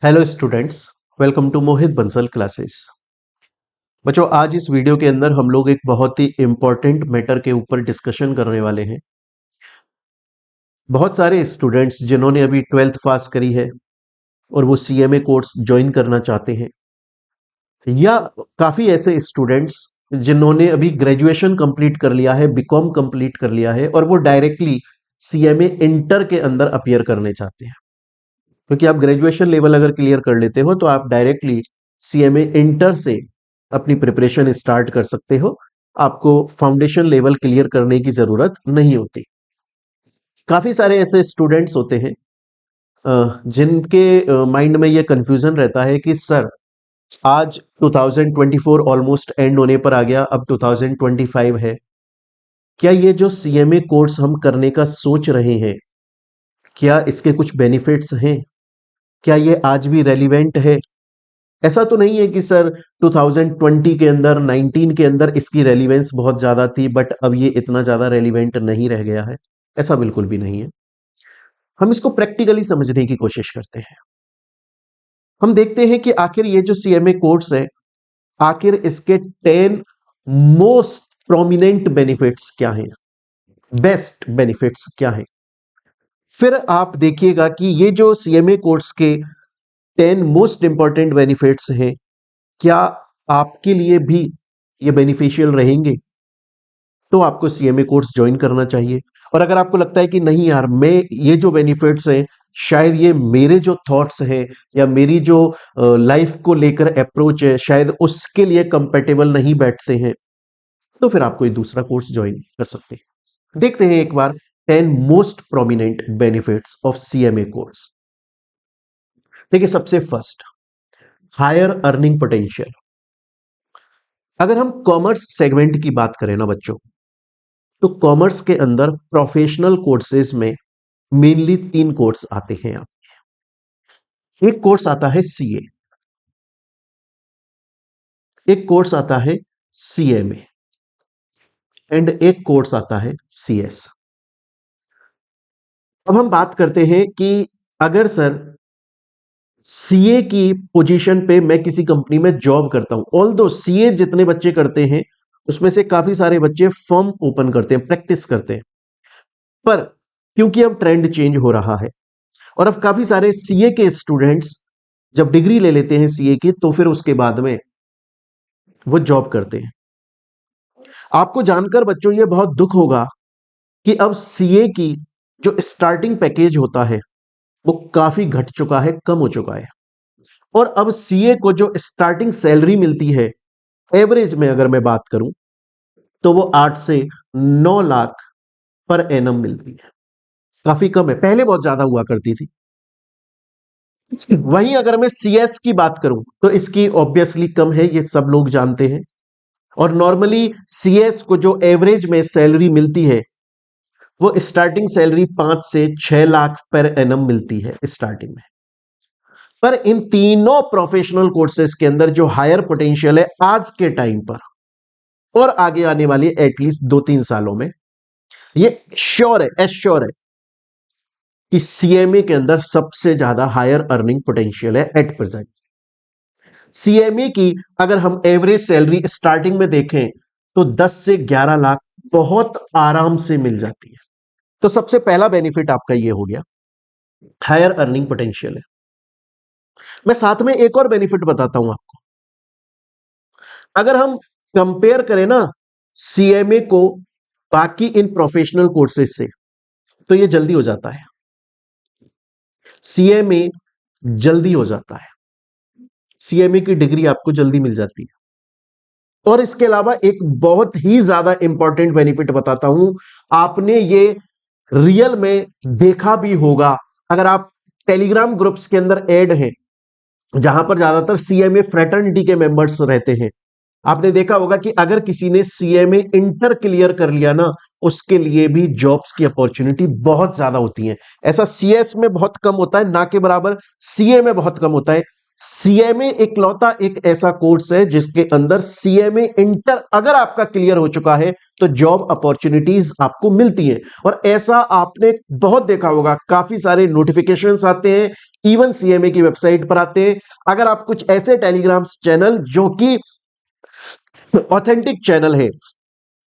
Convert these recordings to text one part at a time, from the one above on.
Hello students, welcome to Mohit Bansal classes. बच्चों, आज इस वीडियो के अंदर हम लोग एक बहुत ही इंपॉर्टेंट मैटर के ऊपर डिस्कशन करने वाले हैं। बहुत सारे स्टूडेंट्स जिन्होंने अभी 12th पास करी है और वो सीएमए कोर्स ज्वाइन करना चाहते हैं, या काफी ऐसे स्टूडेंट्स जिन्होंने अभी ग्रेजुएशन कंप्लीट कर लिया है, बीकॉम कंप्लीट कर लिया है और वो डायरेक्टली सीएमए इंटर के अंदर अपीयर करने चाहते हैं। क्योंकि आप ग्रेजुएशन लेवल अगर क्लियर कर लेते हो तो आप डायरेक्टली सीएमए इंटर से अपनी प्रिपरेशन स्टार्ट कर सकते हो। आपको फाउंडेशन लेवल क्लियर करने की जरूरत नहीं होती। काफी सारे ऐसे स्टूडेंट्स होते हैं जिनके माइंड में ये कंफ्यूजन रहता है कि सर, आज 2024 ऑलमोस्ट एंड होने पर आ गया, अब 2025 है। क्या ये जो सीएमए कोर्स हम करने का सोच रहे हैं, क्या इसके कुछ बेनिफिट्स हैं? क्या ये आज भी रेलिवेंट है? ऐसा तो नहीं है कि सर 2020 के अंदर 19 के अंदर इसकी रेलिवेंस बहुत ज्यादा थी बट अब ये इतना ज्यादा रेलिवेंट नहीं रह गया है। ऐसा बिल्कुल भी नहीं है। हम इसको प्रैक्टिकली समझने की कोशिश करते हैं। हम देखते हैं कि आखिर ये जो सीएमए कोर्स है, आखिर इसके 10 मोस्ट प्रोमिनेंट बेनिफिट्स क्या हैं, बेस्ट बेनिफिट्स क्या हैं। फिर आप देखिएगा कि ये जो सीएमए कोर्स के 10 मोस्ट इंपॉर्टेंट बेनिफिट्स हैं, क्या आपके लिए भी ये बेनिफिशियल रहेंगे? तो आपको सीएमए कोर्स ज्वाइन करना चाहिए। और अगर आपको लगता है कि नहीं यार, मैं ये जो बेनिफिट्स हैं, शायद ये मेरे जो थॉट्स हैं या मेरी जो लाइफ को लेकर अप्रोच है, शायद उसके लिए कंपेटेबल नहीं बैठते हैं, तो फिर आप कोई दूसरा कोर्स ज्वाइन कर सकते हैं। देखते हैं एक बार 10 most prominent benefits of CMA course. देखिए, सबसे फर्स्ट, हायर अर्निंग पोटेंशियल। अगर हम कॉमर्स सेगमेंट की बात करें ना बच्चों, तो कॉमर्स के अंदर प्रोफेशनल कोर्सेज में मेनली 3 कोर्स आते हैं। एक कोर्स आता है सीए, एक कोर्स आता है सीएमए एंड एक कोर्स आता है सीएस। अब हम बात करते हैं कि अगर सर सीए की पोजीशन पे मैं किसी कंपनी में जॉब करता हूं, ऑल्दो सीए जितने बच्चे करते हैं उसमें से काफी सारे बच्चे फर्म ओपन करते हैं, प्रैक्टिस करते हैं, पर क्योंकि अब ट्रेंड चेंज हो रहा है और अब काफी सारे सीए के स्टूडेंट्स जब डिग्री ले लेते हैं सीए की, तो फिर उसके बाद में वो जॉब करते हैं। आपको जानकर बच्चों ये बहुत दुख होगा कि अब सीए की जो स्टार्टिंग पैकेज होता है वो काफी घट चुका है, कम हो चुका है। और अब सीए को जो स्टार्टिंग सैलरी मिलती है, एवरेज में अगर मैं बात करूं, तो वो 8 से 9 लाख पर एनम मिलती है। काफी कम है, पहले बहुत ज्यादा हुआ करती थी। वहीं अगर मैं सीएस की बात करूं तो इसकी ऑब्वियसली कम है, ये सब लोग जानते हैं। और नॉर्मली सीएस को जो एवरेज में सैलरी मिलती है, वो स्टार्टिंग सैलरी 5 से 6 लाख पर एनम मिलती है स्टार्टिंग में। पर इन तीनों प्रोफेशनल कोर्सेज के अंदर जो हायर पोटेंशियल है आज के टाइम पर और आगे आने वाली एटलीस्ट 2-3 सालों में, ये श्योर है, एश्योर है कि सीएमए के अंदर सबसे ज्यादा हायर अर्निंग पोटेंशियल है एट प्रेजेंट। सीएमए की अगर हम एवरेज सैलरी स्टार्टिंग में देखें तो 10 से 11 लाख बहुत आराम से मिल जाती है। तो सबसे पहला बेनिफिट आपका ये हो गया, हायर अर्निंग पोटेंशियल है। मैं साथ में एक और बेनिफिट बताता हूं आपको। अगर हम कंपेयर करें ना सीएमए को बाकी इन प्रोफेशनल कोर्सेज से, तो ये जल्दी हो जाता है। सीएमए जल्दी हो जाता है, सीएमए की डिग्री आपको जल्दी मिल जाती है। और इसके अलावा एक बहुत ही ज्यादा इंपॉर्टेंट बेनिफिट बताता हूं, आपने ये रियल में देखा भी होगा। अगर आप टेलीग्राम ग्रुप्स के अंदर ऐड हैं जहां पर ज्यादातर सीएमए फ्रेटर्निटी के मेंबर्स रहते हैं, आपने देखा होगा कि अगर किसी ने सीएमए इंटर क्लियर कर लिया ना, उसके लिए भी जॉब्स की अपॉर्चुनिटी बहुत ज्यादा होती है। ऐसा सीएस में बहुत कम होता है, ना के बराबर सीए में बहुत कम होता है। सीएमए इकलौता एक ऐसा कोर्स है जिसके अंदर सीएमए इंटर अगर आपका क्लियर हो चुका है तो जॉब अपॉर्चुनिटीज आपको मिलती हैं। और ऐसा आपने बहुत देखा होगा, काफी सारे नोटिफिकेशंस आते हैं, इवन सीएमए की वेबसाइट पर आते हैं। अगर आप कुछ ऐसे टेलीग्राम चैनल जो कि ऑथेंटिक चैनल है,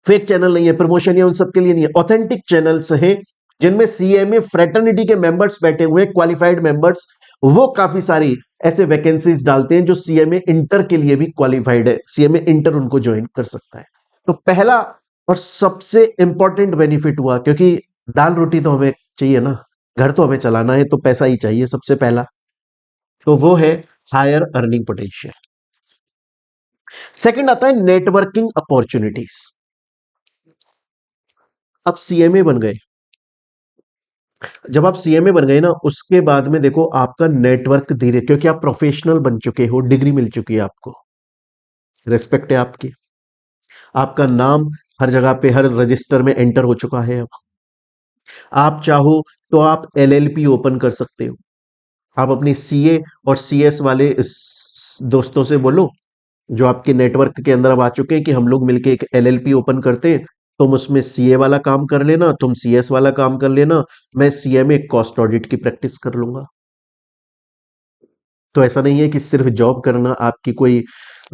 फेक चैनल नहीं है, प्रमोशन या उन सब के लिए नहीं है, ऑथेंटिक चैनल्स हैं जिनमें सीएमए फ्रेटर्निटी के मेंबर्स बैठे हुए हैं, क्वालिफाइड मेंबर्स, वो काफी सारी ऐसे वैकेंसीज डालते हैं जो सीएमए इंटर के लिए भी क्वालिफाइड है, सीएमए इंटर उनको ज्वाइन कर सकता है। तो पहला और सबसे इंपॉर्टेंट बेनिफिट हुआ, क्योंकि दाल रोटी तो हमें चाहिए ना, घर तो हमें चलाना है, तो पैसा ही चाहिए सबसे पहला, तो वो है हायर अर्निंग पोटेंशियल। सेकंड आता है नेटवर्किंग अपॉर्चुनिटीज। अब सीएमए बन गए, जब आप सीएमए बन गए ना, उसके बाद में देखो आपका नेटवर्क धीरे, क्योंकि आप प्रोफेशनल बन चुके हो, डिग्री मिल चुकी है आपको, रेस्पेक्ट है आपकी, आपका नाम हर जगह पे हर रजिस्टर में एंटर हो चुका है। अब आप चाहो तो आप एलएलपी ओपन कर सकते हो। आप अपनी सीए और सीएस वाले दोस्तों से बोलो जो आपके नेटवर्क के अंदर अब आ चुके हैं कि हम लोग मिलके एक एलएलपी ओपन करते हैं, तुम उसमें सीए वाला काम कर लेना, तुम सीएस वाला काम कर लेना, मैं सीए में कॉस्ट ऑडिट की प्रैक्टिस कर लूंगा। तो ऐसा नहीं है कि सिर्फ जॉब करना आपकी कोई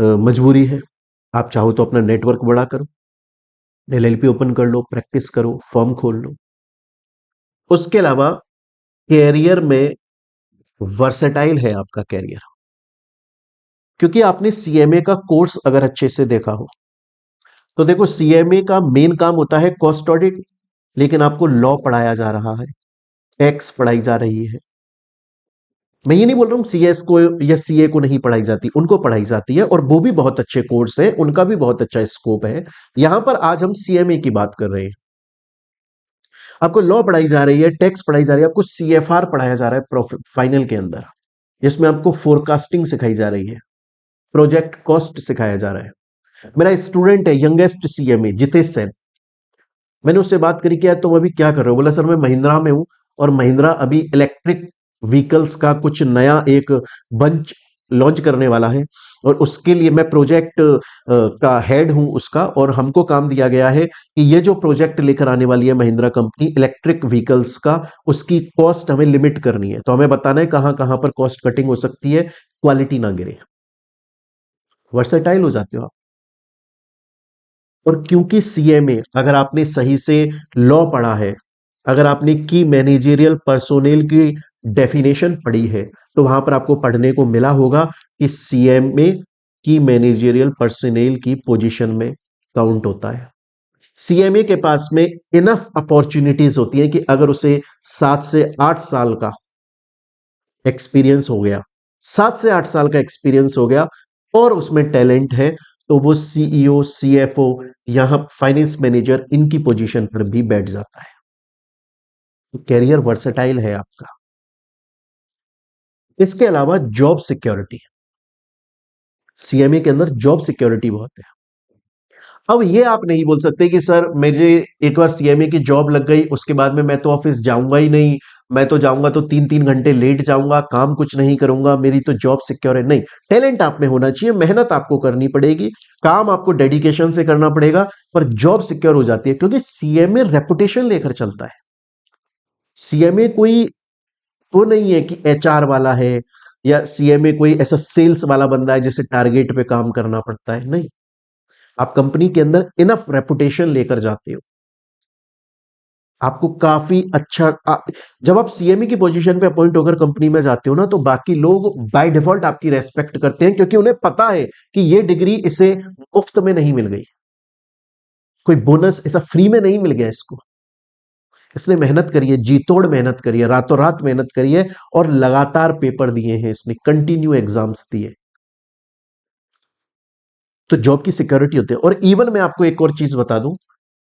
मजबूरी है, आप चाहो तो अपना नेटवर्क बड़ा करो, एलएलपी ओपन कर लो, प्रैक्टिस करो, फर्म खोल लो। उसके अलावा कैरियर में वर्सेटाइल है आपका कैरियर, क्योंकि आपने सीएमए का कोर्स अगर अच्छे से देखा हो तो देखो सीएमए का मेन काम होता है कॉस्ट ऑडिट, लेकिन आपको लॉ पढ़ाया जा रहा है, टैक्स पढ़ाई जा रही है। मैं ये नहीं बोल रहा हूं सीएस को या सीए को नहीं पढ़ाई जाती, उनको पढ़ाई जाती है, और वो भी बहुत अच्छे कोर्स है, उनका भी बहुत अच्छा स्कोप है। यहां पर आज हम सीएमए की बात कर रहे हैं। आपको लॉ पढ़ाई जा रही है, टैक्स पढ़ाई जा रही है, आपको सीएफआर पढ़ाया जा रहा है प्रॉफिट फाइनल के अंदर, जिसमें आपको फोरकास्टिंग सिखाई जा रही है, प्रोजेक्ट कॉस्ट सिखाया जा रहा है। मेरा स्टूडेंट है यंगेस्ट सीएमए जितेश सेन, मैंने उससे बात करी कि यार तुम अभी क्या कर रहे हो, बोला सर मैं महिंद्रा में हूं, और महिंद्रा अभी इलेक्ट्रिक व्हीकल्स का कुछ नया एक बंच लॉन्च करने वाला है, और उसके लिए मैं प्रोजेक्ट का हेड हूं उसका, और हमको काम दिया गया है कि ये जो प्रोजेक्ट लेकर आने वाली है महिंद्रा कंपनी इलेक्ट्रिक व्हीकल्स का, उसकी कॉस्ट हमें लिमिट करनी है, तो हमें बताना है कहां कहां पर कॉस्ट कटिंग हो सकती है, क्वालिटी ना गिरे। वर्सेटाइल हो जाते हो आप। और क्योंकि सीएमए अगर आपने सही से लॉ पढ़ा है, अगर आपने की मैनेजरियल पर्सोनेल की डेफिनेशन पढ़ी है, तो वहां पर आपको पढ़ने को मिला होगा कि सीएमए की मैनेजरियल पर्सोनेल की पोजीशन में काउंट होता है। सीएमए के पास में इनफ अपॉर्चुनिटीज होती हैं कि अगर उसे 7 से 8 साल का एक्सपीरियंस हो गया, 7 से 8 साल का एक्सपीरियंस हो गया, और उसमें टैलेंट है, तो वो सीईओ सीएफओ यहां फाइनेंस मैनेजर इनकी पोजीशन पर भी बैठ जाता है। तो कैरियर वर्सेटाइल है आपका। इसके अलावा जॉब सिक्योरिटी, सीएमए के अंदर जॉब सिक्योरिटी बहुत है। अब ये आप नहीं बोल सकते कि सर मुझे एक बार सीएमए की जॉब लग गई उसके बाद में मैं तो ऑफिस जाऊंगा ही नहीं, मैं तो जाऊंगा तो 3-3 घंटे लेट जाऊंगा, काम कुछ नहीं करूंगा, मेरी तो जॉब सिक्योर है। नहीं, टैलेंट आप में होना चाहिए, मेहनत आपको करनी पड़ेगी, काम आपको डेडिकेशन से करना पड़ेगा, पर जॉब सिक्योर हो जाती है, क्योंकि सीएमए रेपुटेशन लेकर चलता है। सीएमए कोई वो नहीं है कि एचआर वाला है, या सीएमए कोई ऐसा सेल्स वाला बंदा है जिसे टारगेट पे काम करना पड़ता है, नहीं। आप कंपनी के अंदर इनफ रेपुटेशन लेकर जाते हो, आपको काफी अच्छा जब आप सीएमए की पोजीशन पे अपॉइंट होकर कंपनी में जाते हो ना, तो बाकी लोग बाय डिफॉल्ट आपकी रेस्पेक्ट करते हैं, क्योंकि उन्हें पता है कि ये डिग्री इसे मुफ्त में नहीं मिल गई, कोई बोनस ऐसा फ्री में नहीं मिल गया इसको, इसने मेहनत करी है, जी तोड़ मेहनत करी है, रातों रात मेहनत करी है, और लगातार पेपर दिए हैं इसने, कंटिन्यू एग्जाम्स दिए, तो जॉब की सिक्योरिटी होती है। और इवन मैं आपको एक और चीज बता दूं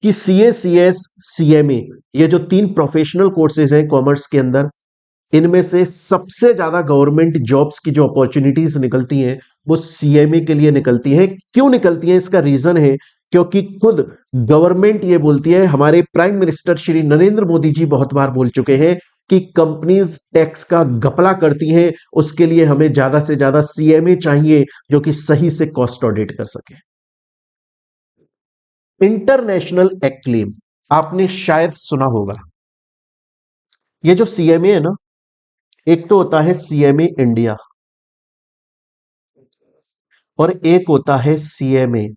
कि सीए सीएस सीएमए, ये जो 3 प्रोफेशनल कोर्सेज हैं कॉमर्स के अंदर, इनमें से सबसे ज्यादा गवर्नमेंट जॉब्स की जो अपॉर्चुनिटीज निकलती हैं वो सीएमए के लिए निकलती हैं। क्यों निकलती हैं, इसका रीजन है क्योंकि खुद गवर्नमेंट ये बोलती है, हमारे प्राइम मिनिस्टर श्री नरेंद्र मोदी जी बहुत बार बोल चुके हैं कि कंपनीज टैक्स का घपला करती हैं, उसके लिए हमें ज्यादा से ज्यादा सीएमए चाहिए जो कि सही से कॉस्ट ऑडिट कर सके। इंटरनेशनल एक्लेम आपने शायद सुना होगा। ये जो सीएमए है ना, एक तो होता है सीएमए इंडिया और एक होता है सीएमए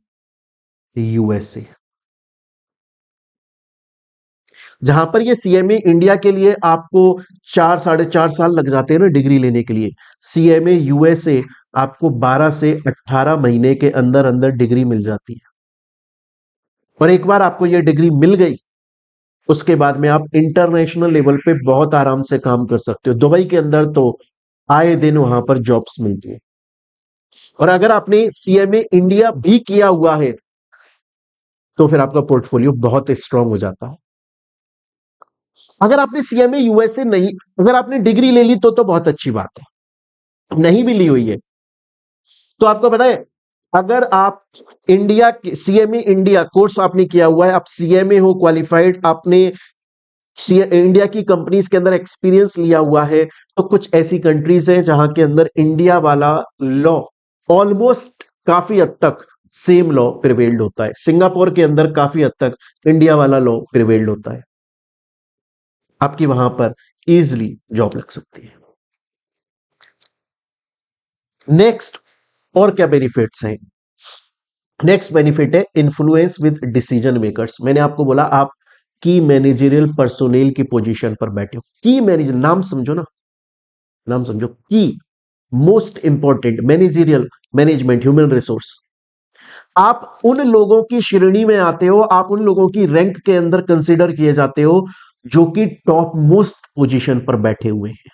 यूएसए। जहां पर ये सीएमए इंडिया के लिए आपको 4 साढ़े 4 साल लग जाते हैं ना डिग्री लेने के लिए, सीएमए यूएसए आपको 12 से 18 महीने के अंदर अंदर डिग्री मिल जाती है। और एक बार आपको ये डिग्री मिल गई, उसके बाद में आप इंटरनेशनल लेवल पे बहुत आराम से काम कर सकते हो। दुबई के अंदर तो आए दिन वहां पर जॉब्स मिलती है। और अगर आपने सीएमए इंडिया भी किया हुआ है तो फिर आपका पोर्टफोलियो बहुत स्ट्रांग हो जाता है। अगर आपने सीएमए यूएसए नहीं, अगर आपने डिग्री ले ली तो बहुत अच्छी बात है। नहीं भी ली हुई है तो आपको पता है, अगर आप इंडिया सीएमए इंडिया कोर्स आपने किया हुआ है, आप सीएमए हो क्वालिफाइड, आपने इंडिया की कंपनीज के अंदर एक्सपीरियंस लिया हुआ है, तो कुछ ऐसी कंट्रीज है जहां के अंदर इंडिया वाला लॉ ऑलमोस्ट काफी हद तक सेम लॉ प्रिवेल्ड होता है। सिंगापुर के अंदर काफी हद तक इंडिया वाला लॉ प्रिवेल्ड होता है। आपकी वहां पर इजिली जॉब लग सकती है। नेक्स्ट और क्या बेनिफिट्स हैं? नेक्स्ट बेनिफिट है इन्फ्लुएंस विद डिसीजन मेकर्स। मैंने आपको बोला आप की मैनेजरियल पर्सोनेल की पोजीशन पर बैठे हो। की मैनेजर, नाम समझो ना, नाम समझो, की most important managerial, management, human resource. आप उन लोगों की श्रेणी में आते हो, आप उन लोगों की रैंक के अंदर कंसीडर किए जाते हो जो कि टॉप मोस्ट पोजीशन पर बैठे हुए हैं।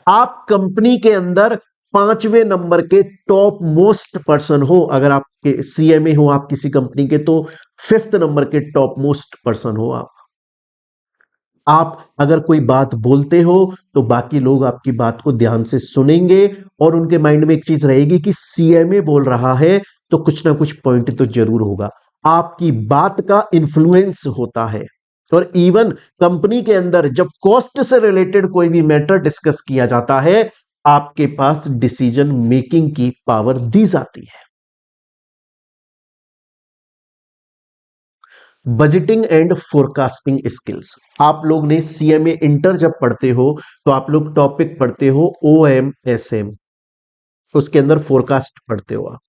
आप कंपनी के अंदर 5वें नंबर के टॉप मोस्ट पर्सन हो। अगर आप सीएमए हो आप किसी कंपनी के, तो 5th नंबर के टॉप मोस्ट पर्सन हो आप अगर कोई बात बोलते हो तो बाकी लोग आपकी बात को ध्यान से सुनेंगे और उनके माइंड में एक चीज रहेगी कि सीएमए बोल रहा है तो कुछ ना कुछ पॉइंट तो जरूर होगा। आपकी बात का इन्फ्लुएंस होता है। और इवन कंपनी के अंदर जब कॉस्ट से रिलेटेड कोई भी मैटर डिस्कस किया जाता है, आपके पास डिसीजन मेकिंग की पावर दी जाती है। Budgeting and forecasting skills. आप लोग ने सीएमए इंटर जब पढ़ते हो तो आप लोग टॉपिक पढ़ते हो OMSM, उसके अंदर फोरकास्ट पढ़ते हो। आप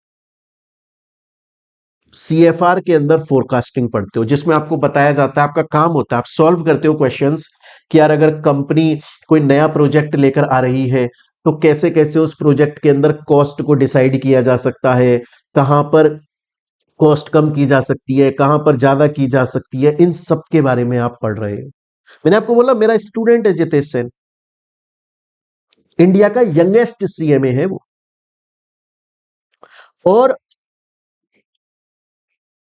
सीएफआर के अंदर फोरकास्टिंग पढ़ते हो, जिसमें आपको बताया जाता है, आपका काम होता है, आप सॉल्व करते हो क्वेश्चंस कि यार अगर कंपनी कोई नया प्रोजेक्ट लेकर आ रही है तो कैसे कैसे उस प्रोजेक्ट के अंदर कॉस्ट को डिसाइड किया जा सकता है, कहां पर कॉस्ट कम की जा सकती है, कहां पर ज्यादा की जा सकती है, इन सब के बारे में आप पढ़ रहे हो। मैंने आपको बोला मेरा स्टूडेंट है जितेश सेन, इंडिया का यंगेस्ट सीएमए है वो, और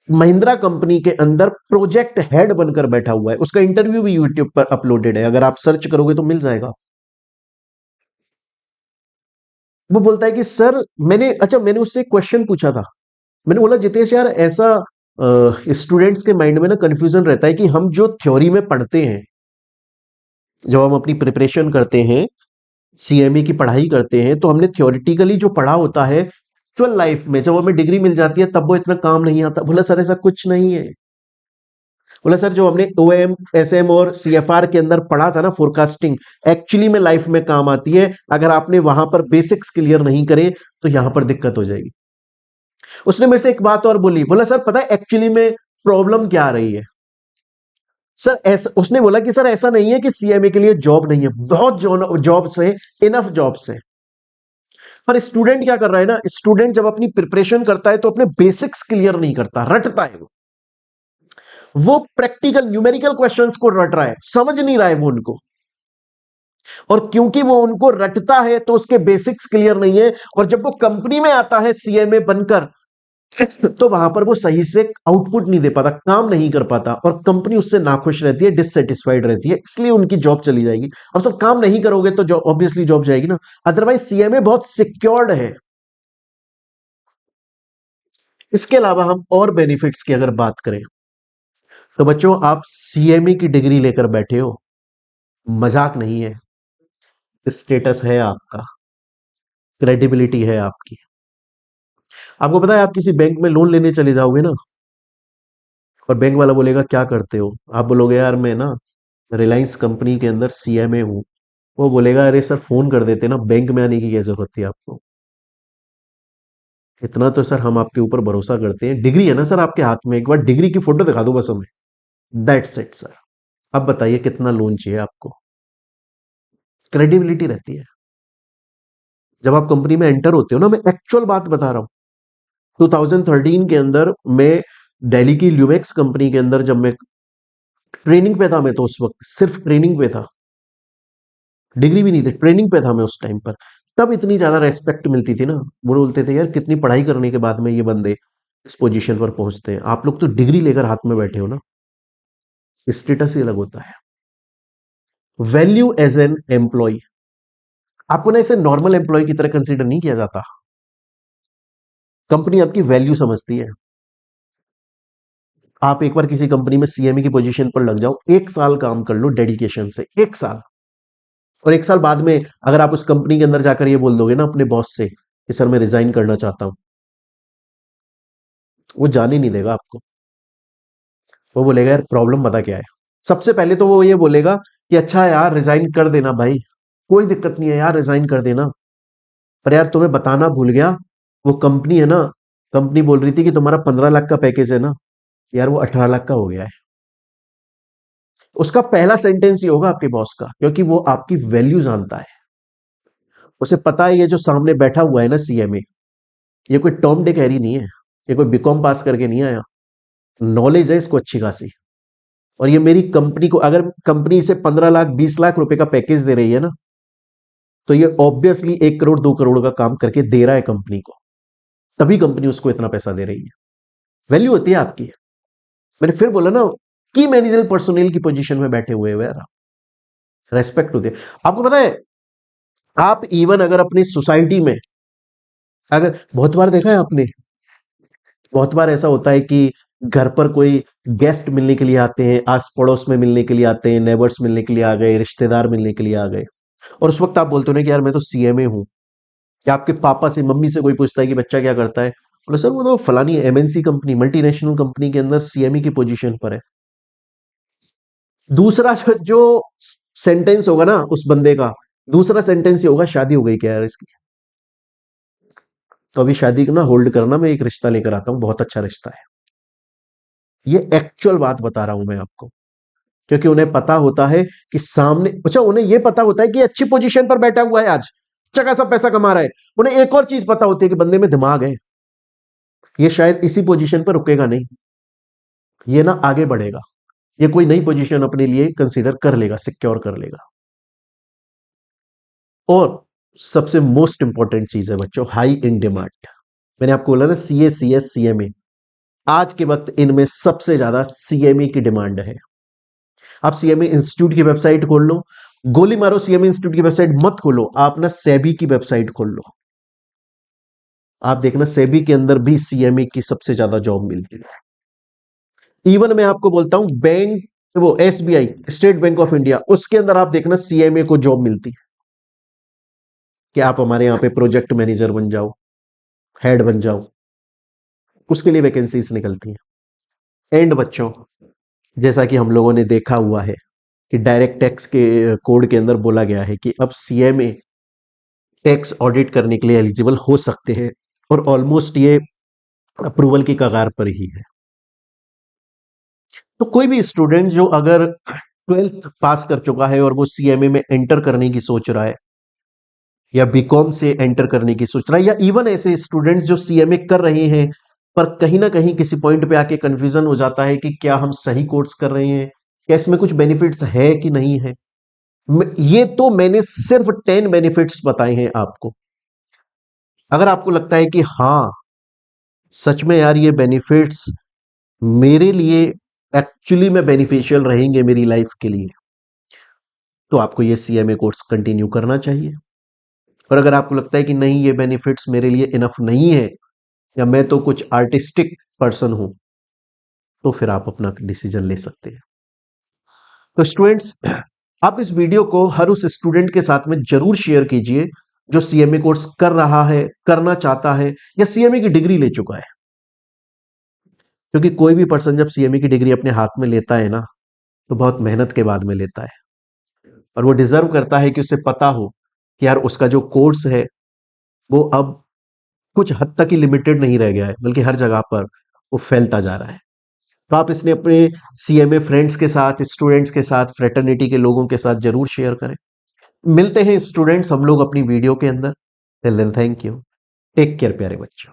महिंद्रा कंपनी के अंदर प्रोजेक्ट हेड बनकर बैठा हुआ है। उसका इंटरव्यू भी यूट्यूब पर अपलोडेड है, अगर आप सर्च करोगे तो मिल जाएगा। वो बोलता है कि सर मैंने उससे क्वेश्चन पूछा था। मैंने बोला जितेश यार ऐसा स्टूडेंट्स के माइंड में ना कंफ्यूजन रहता है कि हम जो थ्योरी में पढ़ते हैं, जब हम अपनी प्रिपरेशन करते हैं, सीएमए की पढ़ाई करते हैं, तो हमने थ्योरेटिकली जो पढ़ा होता है, एक्चुअल लाइफ में जब हमें डिग्री मिल जाती है तब वो इतना काम नहीं आता। बोला सर ऐसा कुछ नहीं है। बोला सर जो हमने OMSM और CFR के अंदर पढ़ा था ना फोरकास्टिंग, एक्चुअली में लाइफ में काम आती है। अगर आपने वहां पर बेसिक्स क्लियर नहीं करे तो यहां पर दिक्कत हो जाएगी। उसने मेरे से एक बात और बोली, बोला सर पता है एक्चुअली में प्रॉब्लम क्या आ रही है? सर ऐसा उसने बोला कि सर ऐसा नहीं है कि सीएमए के लिए जॉब नहीं है, बहुत जॉब्स है, इनफ जॉब्स है। पर स्टूडेंट क्या कर रहा है ना, स्टूडेंट जब अपनी प्रिपरेशन करता है तो अपने बेसिक्स क्लियर नहीं करता, रटता है वो प्रैक्टिकल न्यूमेरिकल क्वेश्चंस को रट रहा है, समझ नहीं रहा है वो उनको। और क्योंकि वो उनको रटता है तो उसके बेसिक्स क्लियर नहीं है, और जब वो कंपनी में आता है सीएमए बनकर तो वहां पर वो सही से आउटपुट नहीं दे पाता, काम नहीं कर पाता, और कंपनी उससे नाखुश रहती है, डिससेटिस्फाइड रहती है, इसलिए उनकी जॉब चली जाएगी। अब सब काम नहीं करोगे तो जॉब ऑब्वियसली जॉब जाएगी ना। अदरवाइज सीएमए बहुत सिक्योर्ड है। इसके अलावा हम और बेनिफिट्स की अगर बात करें तो बच्चों, आप सीएमए की डिग्री लेकर बैठे हो, मजाक नहीं है, स्टेटस है आपका, क्रेडिबिलिटी है आपकी। आपको पता है आप किसी बैंक में लोन लेने चले जाओगे ना, और बैंक वाला बोलेगा क्या करते हो, आप बोलोगे यार मैं ना रिलायंस कंपनी के अंदर सीएमए हूँ, वो बोलेगा अरे सर फोन कर देते ना, बैंक में आने की क्या जरूरत थी आपको। इतना तो सर हम आपके ऊपर भरोसा करते हैं, डिग्री है ना सर आपके हाथ में, एक बार डिग्री की फोटो दिखा दो बस हमें, दैट्स इट सर। अब बताइए कितना लोन चाहिए आपको, क्रेडिबिलिटी रहती है। जब आप कंपनी में एंटर होते हो ना, मैं एक्चुअल बात बता रहा हूं, 2013 के अंदर मैं दिल्ली की ल्यूमेक्स कंपनी के अंदर जब मैं ट्रेनिंग पे था, मैं तो उस वक्त सिर्फ ट्रेनिंग पे था, डिग्री भी नहीं थी, ट्रेनिंग पे था मैं उस टाइम पर, तब इतनी ज्यादा रेस्पेक्ट मिलती थी ना। वो बोलते थे यार कितनी पढ़ाई करने के बाद में ये बंदे इस पोजीशन पर पहुंचते हैं, आप लोग तो डिग्री लेकर हाथ में बैठे हो ना। स्टेटस ही अलग होता है। वैल्यू एज एन एम्प्लॉय, आपको ना इसे नॉर्मल एम्प्लॉय की तरह कंसीडर नहीं किया जाता, कंपनी आपकी वैल्यू समझती है। आप एक बार किसी कंपनी में सीएमई की पोजीशन पर लग जाओ, 1 साल काम कर लो डेडिकेशन से, 1 साल, और 1 साल बाद में अगर आप उस कंपनी के अंदर जाकर ये बोल दोगे ना अपने बॉस से कि सर मैं रिजाइन करना चाहता हूं, वो जाने नहीं देगा आपको। वो बोलेगा यार प्रॉब्लम बता क्या है। सबसे पहले तो वो ये बोलेगा कि अच्छा यार रिजाइन कर देना भाई, कोई दिक्कत नहीं है यार रिजाइन कर देना, पर यार तुम्हें बताना भूल गया, वो कंपनी है ना, कंपनी बोल रही थी कि तुम्हारा 15 लाख का पैकेज है ना, यार वो 18 लाख का हो गया है। उसका पहला सेंटेंस ही होगा आपके बॉस का, क्योंकि वो आपकी वैल्यू जानता है। उसे पता है ये जो सामने बैठा हुआ है ना सीएमए, ये कोई टॉम डिक हैरी नहीं है, ये कोई बीकॉम पास करके नहीं आया, नॉलेज है इसको अच्छी खासी। और ये मेरी कंपनी को, अगर कंपनी इसे 15 लाख 20 लाख रुपए का पैकेज दे रही है ना, तो ये ऑब्वियसली 1 करोड़ 2 करोड़ का काम करके दे रहा है कंपनी को, तभी कंपनी उसको इतना पैसा दे रही है। वैल्यू होती है आपकी। मैंने फिर बोला ना, की मैनेजर पर्सनल की पोजीशन में बैठे हुए हुए रेस्पेक्ट होती है। आपको पता है, आप इवन अगर अपनी सोसाइटी में, अगर बहुत बार देखा है आपने, बहुत बार ऐसा होता है कि घर पर कोई गेस्ट मिलने के लिए आते हैं, आस पड़ोस में मिलने के लिए आते हैं, नेबर्स मिलने के लिए आ गए, रिश्तेदार मिलने के लिए आ गए, और उस वक्त आप बोलते हो ना कि यार मैं तो सीएमए हूं, या आपके पापा से मम्मी से कोई पूछता है कि बच्चा क्या करता है, बोले सर वो तो फलानी एमएनसी कंपनी मल्टीनेशनल कंपनी के अंदर सीएमए की पोजीशन पर है। दूसरा जो सेंटेंस होगा ना उस बंदे का, दूसरा सेंटेंस ये होगा शादी हो गई क्या यार इसकी, तो अभी शादी ना होल्ड करना, मैं एक रिश्ता लेकर आता हूं, बहुत अच्छा रिश्ता है। ये एक्चुअल बात बता रहा हूं मैं आपको, क्योंकि उन्हें पता होता है कि सामने, अच्छा उन्हें यह पता होता है कि अच्छी पोजीशन पर बैठा हुआ है, आज अच्छा खासा पैसा कमा रहा है, उन्हें एक और चीज पता होती है कि बंदे में दिमाग है, ये शायद इसी पोजीशन पर रुकेगा नहीं, ये ना आगे बढ़ेगा, ये कोई नई पोजीशन अपने लिए कंसीडर कर लेगा, सिक्योर कर लेगा। और सबसे मोस्ट इंपॉर्टेंट चीज है बच्चों, हाई इन डिमांड। मैंने आपको बोला ना सीए सीएस सीएमए, आज के वक्त इनमें सबसे ज्यादा सीएमए की डिमांड है। आप सीएमए इंस्टीट्यूट की वेबसाइट खोल लो, गोली मारो सीएमए इंस्टीट्यूट की वेबसाइट मत खोलो, आप ना सेबी की वेबसाइट खोल लो, आप देखना सेबी के अंदर भी सीएमए की सबसे ज्यादा जॉब मिलती है। इवन मैं आपको बोलता हूं बैंक, वो SBI state bank of India, उसके अंदर आप देखना सीएमए को जॉब मिलती है कि आप हमारे यहां पे प्रोजेक्ट मैनेजर बन जाओ, हेड बन जाओ, उसके लिए वैकेंसीज निकलती हैं। एंड बच्चों, जैसा कि हम लोगों ने देखा हुआ है कि डायरेक्ट टैक्स के कोड के अंदर बोला गया है कि अब सीएमए टैक्स ऑडिट करने के लिए एलिजिबल हो सकते हैं, और ऑलमोस्ट ये अप्रूवल की कगार पर ही है। तो कोई भी स्टूडेंट जो अगर 12th पास कर चुका है और वो सीएमए में एंटर करने की सोच रहा है, या बीकॉम से एंटर करने की सोच रहा है, या इवन ऐसे स्टूडेंट्स जो सीएमए कर रहे हैं पर कहीं ना कहीं किसी पॉइंट पे आके कंफ्यूजन हो जाता है कि क्या हम सही कोर्स कर रहे हैं, क्या इसमें कुछ बेनिफिट्स है कि नहीं है। ये तो मैंने सिर्फ 10 बेनिफिट्स बताए हैं आपको। अगर आपको लगता है कि हाँ सच में यार ये बेनिफिट्स मेरे लिए एक्चुअली में बेनिफिशियल रहेंगे मेरी लाइफ के लिए, तो आपको ये सीएमए कोर्स कंटिन्यू करना चाहिए। और अगर आपको लगता है कि नहीं ये बेनिफिट्स मेरे लिए इनफ नहीं है, या मैं तो कुछ आर्टिस्टिक पर्सन हूं, तो फिर आप अपना डिसीजन ले सकते हैं। तो स्टूडेंट्स, आप इस वीडियो को हर उस स्टूडेंट के साथ में जरूर शेयर कीजिए जो सीएमए कोर्स कर रहा है, करना चाहता है या सीएमए की डिग्री ले चुका है। क्योंकि कोई भी पर्सन जब सीएमए की डिग्री अपने हाथ में लेता है ना, तो बहुत मेहनत के बाद में लेता है, और वो डिजर्व करता है कि उसे पता हो कि यार उसका जो कोर्स है वो अब कुछ हद तक ही लिमिटेड नहीं रह गया है, बल्कि हर जगह पर वो फैलता जा रहा है। तो आप इसने अपने सीएमए फ्रेंड्स के साथ, स्टूडेंट्स के साथ, फ्रेटर्निटी के लोगों के साथ जरूर शेयर करें। मिलते हैं स्टूडेंट्स हम लोग अपनी वीडियो के अंदर। Till then thank you, take care प्यारे बच्चों।